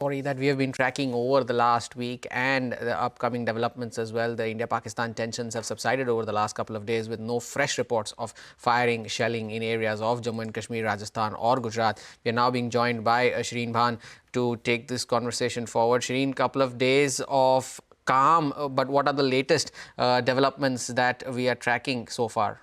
Story that we have been tracking over the last week and the upcoming developments as well. The India-Pakistan tensions have subsided over the last couple of days with no fresh reports of firing, shelling in areas of Jammu and Kashmir, Rajasthan or Gujarat. We are now being joined by Shereen Bhan to take this conversation forward. Shereen, couple of days of calm, but what are the latest developments that we are tracking so far?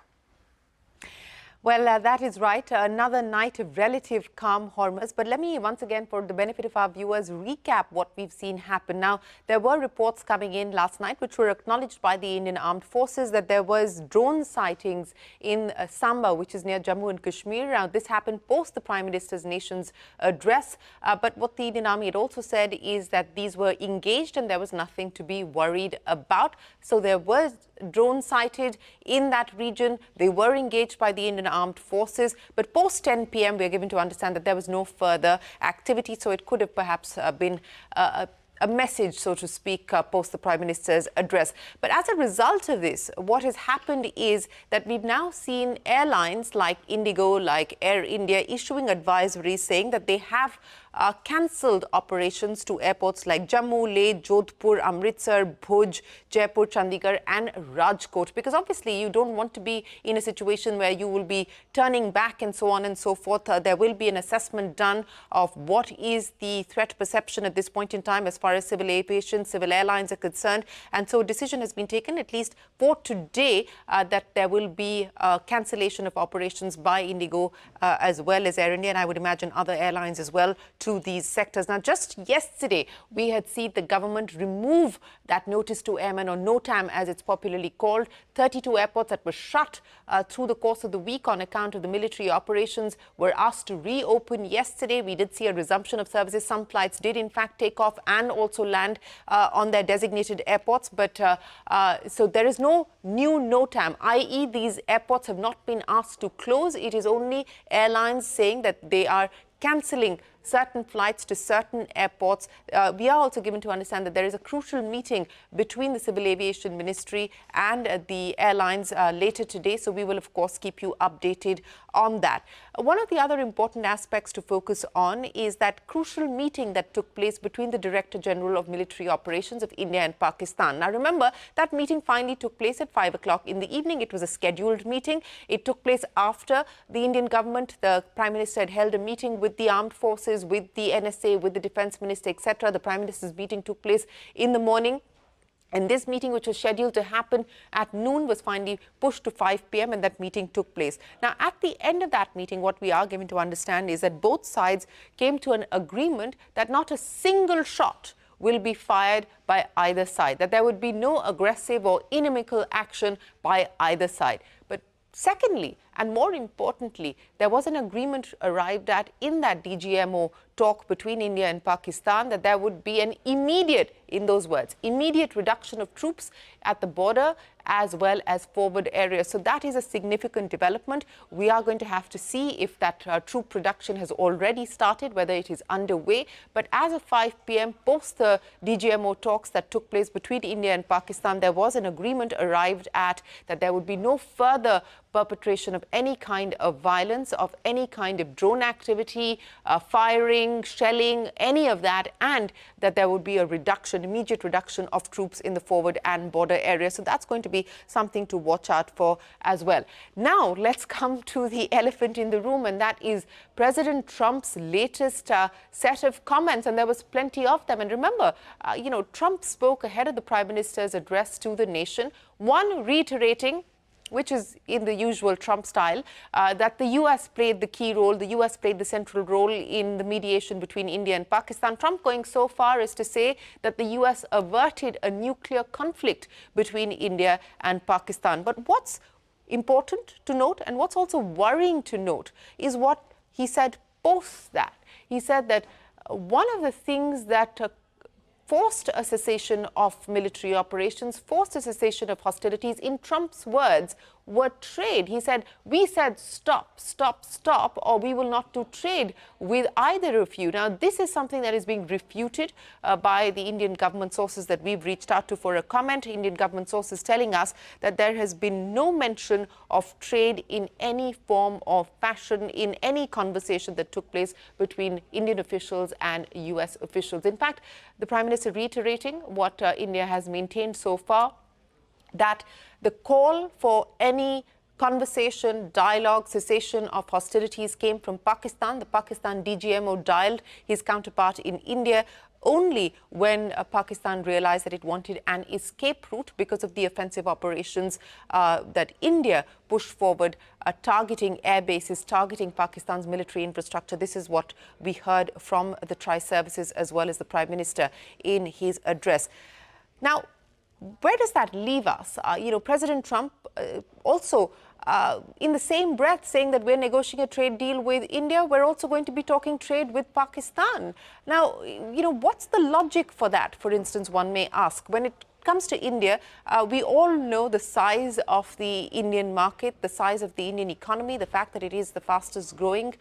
Well, that is right. Another night of relative calm, Hormuz. But let me once again, for the benefit of our viewers, recap what we've seen happen. Now, there were reports coming in last night, which were acknowledged by the Indian Armed Forces, that there was drone sightings in Samba, which is near Jammu and Kashmir. Now, this happened post the Prime Minister's nation's address. But what the Indian Army had also said is that these were engaged and there was nothing to be worried about. So there was drones sighted in that region. They were engaged by the Indian Armed Forces, but post 10 p.m. we are given to understand that there was no further activity, so it could have perhaps been a message, so to speak, post the Prime Minister's address. But as a result of this, what has happened is that we've now seen airlines like Indigo, like Air India, issuing advisories saying that they have cancelled operations to airports like Jammu, Leh, Jodhpur, Amritsar, Bhuj, Jaipur, Chandigarh and Rajkot. Because obviously you don't want to be in a situation where you will be turning back and so on and so forth. There will be an assessment done of what is the threat perception at this point in time as far as civil aviation, civil airlines are concerned. And so a decision has been taken, at least for today, that there will be cancellation of operations by Indigo as well as Air India, and I would imagine other airlines as well, to these sectors. Now, just yesterday, we had seen the government remove that notice to airmen, or NOTAM as it's popularly called. 32 airports that were shut through the course of the week on account of the military operations were asked to reopen yesterday. We did see a resumption of services. Some flights did in fact take off and also land on their designated airports. But so there is no new NOTAM, i.e. these airports have not been asked to close. It is only airlines saying that they are cancelling certain flights to certain airports. We are also given to understand that there is a crucial meeting between the Civil Aviation Ministry and the airlines later today. So we will, of course, keep you updated on that. One of the other important aspects to focus on is that crucial meeting that took place between the Director General of Military Operations of India and Pakistan. Now, remember, that meeting finally took place at 5 o'clock in the evening. It was a scheduled meeting. It took place after the Indian government, the Prime Minister, had held a meeting with the armed forces, with the NSA, with the Defence Minister, etc. The Prime Minister's meeting took place in the morning. And this meeting, which was scheduled to happen at noon, was finally pushed to 5 p.m. and that meeting took place. Now, at the end of that meeting, what we are given to understand is that both sides came to an agreement that not a single shot will be fired by either side, that there would be no aggressive or inimical action by either side. But secondly, and more importantly, there was an agreement arrived at in that DGMO talk between India and Pakistan that there would be an immediate, in those words, immediate reduction of troops at the border as well as forward areas. So that is a significant development. We are going to have to see if that troop reduction has already started, whether it is underway. But as of 5 p.m., post the DGMO talks that took place between India and Pakistan, there was an agreement arrived at that there would be no further perpetration of any kind of violence, of any kind of drone activity, firing, shelling, any of that, and that there would be a reduction, immediate reduction of troops in the forward and border area. So that's going to be something to watch out for as well. Now, let's come to the elephant in the room, and that is President Trump's latest set of comments, and there was plenty of them. And remember, Trump spoke ahead of the Prime Minister's address to the nation, one reiterating, which is in the usual Trump style, that the U.S. played the key role, the U.S. played the central role in the mediation between India and Pakistan. Trump going so far as to say that the U.S. averted a nuclear conflict between India and Pakistan. But what's important to note, and what's also worrying to note, is what he said post that. He said that one of the things that forced a cessation of military operations, forced a cessation of hostilities, in Trump's words, were trade. He said, we said stop, stop, stop, or we will not do trade with either of you. Now, this is something that is being refuted by the Indian government sources that we've reached out to for a comment. Indian government sources telling us that there has been no mention of trade in any form or fashion in any conversation that took place between Indian officials and US officials. In fact, the Prime Minister reiterating what India has maintained so far, that the call for any conversation, dialogue, cessation of hostilities came from Pakistan. The Pakistan DGMO dialed his counterpart in India only when Pakistan realized that it wanted an escape route because of the offensive operations that India pushed forward, targeting air bases, targeting Pakistan's military infrastructure. This is what we heard from the tri-services as well as the Prime Minister in his address. Now, where does that leave us? President Trump also in the same breath saying that we're negotiating a trade deal with India, we're also going to be talking trade with Pakistan. Now, what's the logic for that? For instance, one may ask, when it comes to India, we all know the size of the Indian market, the size of the Indian economy, the fact that it is the fastest growing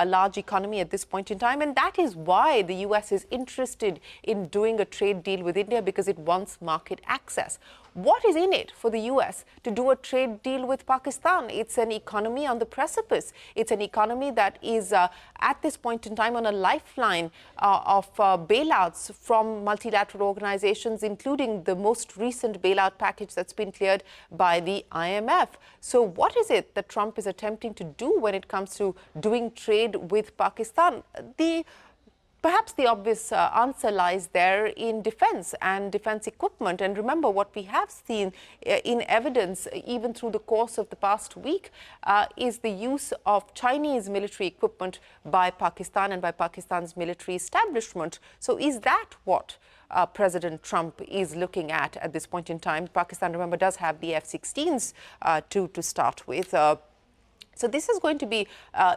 large economy at this point in time. And that is why the US is interested in doing a trade deal with India, because it wants market access. What is in it for the US to do a trade deal with Pakistan? It's an economy on the precipice. It's an economy that is at this point in time on a lifeline of bailouts from multilateral organizations, including the most recent bailout package that's been cleared by the IMF. So what is it that Trump is attempting to do when it comes to doing trade with Pakistan? Perhaps the obvious answer lies there in defense and defense equipment. And remember, what we have seen in evidence, even through the course of the past week, is the use of Chinese military equipment by Pakistan and by Pakistan's military establishment. So is that what President Trump is looking at this point in time? Pakistan, remember, does have the F-16s to start with. So this is going to be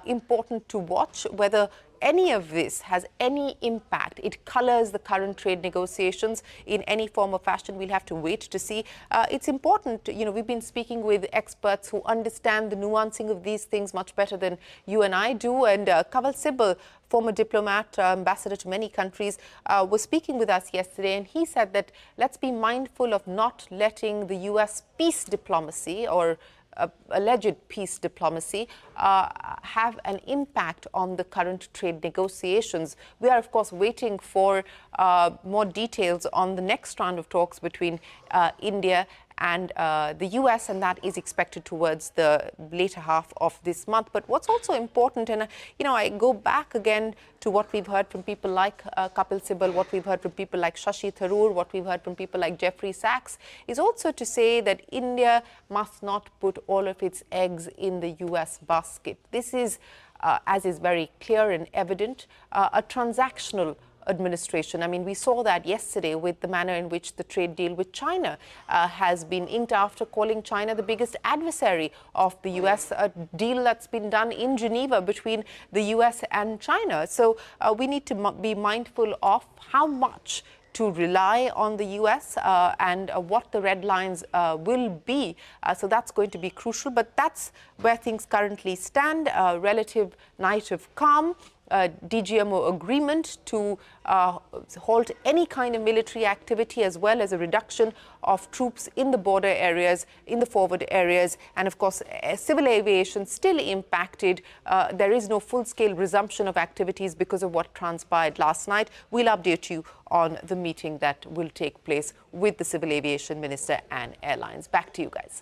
important to watch, whether any of this has any impact. It colors the current trade negotiations in any form or fashion. We'll have to wait to see. It's important, we've been speaking with experts who understand the nuancing of these things much better than you and I do. And Kaval Sibal, former diplomat, ambassador to many countries, was speaking with us yesterday, and he said that let's be mindful of not letting the US peace diplomacy or alleged peace diplomacy have an impact on the current trade negotiations. We are, of course, waiting for more details on the next round of talks between India and the US, and that is expected towards the later half of this month. But what's also important, and I go back again to what we've heard from people like Kapil Sibal, what we've heard from people like Shashi Tharoor, what we've heard from people like Jeffrey Sachs, is also to say that India must not put all of its eggs in the US basket. This is, as is very clear and evident, a transactional administration. I mean, we saw that yesterday with the manner in which the trade deal with China has been inked after calling China the biggest adversary of the US, a deal that's been done in Geneva between the US and China. So we need to be mindful of how much to rely on the US and what the red lines will be. So that's going to be crucial. But that's where things currently stand. Relative night of calm. DGMO agreement to halt any kind of military activity, as well as a reduction of troops in the border areas, in the forward areas. And of course, civil aviation still impacted. There is no full-scale resumption of activities because of what transpired last night. We'll update you on the meeting that will take place with the Civil Aviation Minister and airlines. Back to you guys.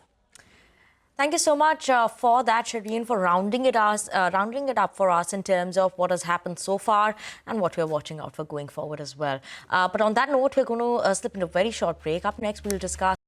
Thank you so much for that, Shereen, for rounding it up for us in terms of what has happened so far and what we're watching out for going forward as well. But on that note, we're going to slip into a very short break. Up next, we'll discuss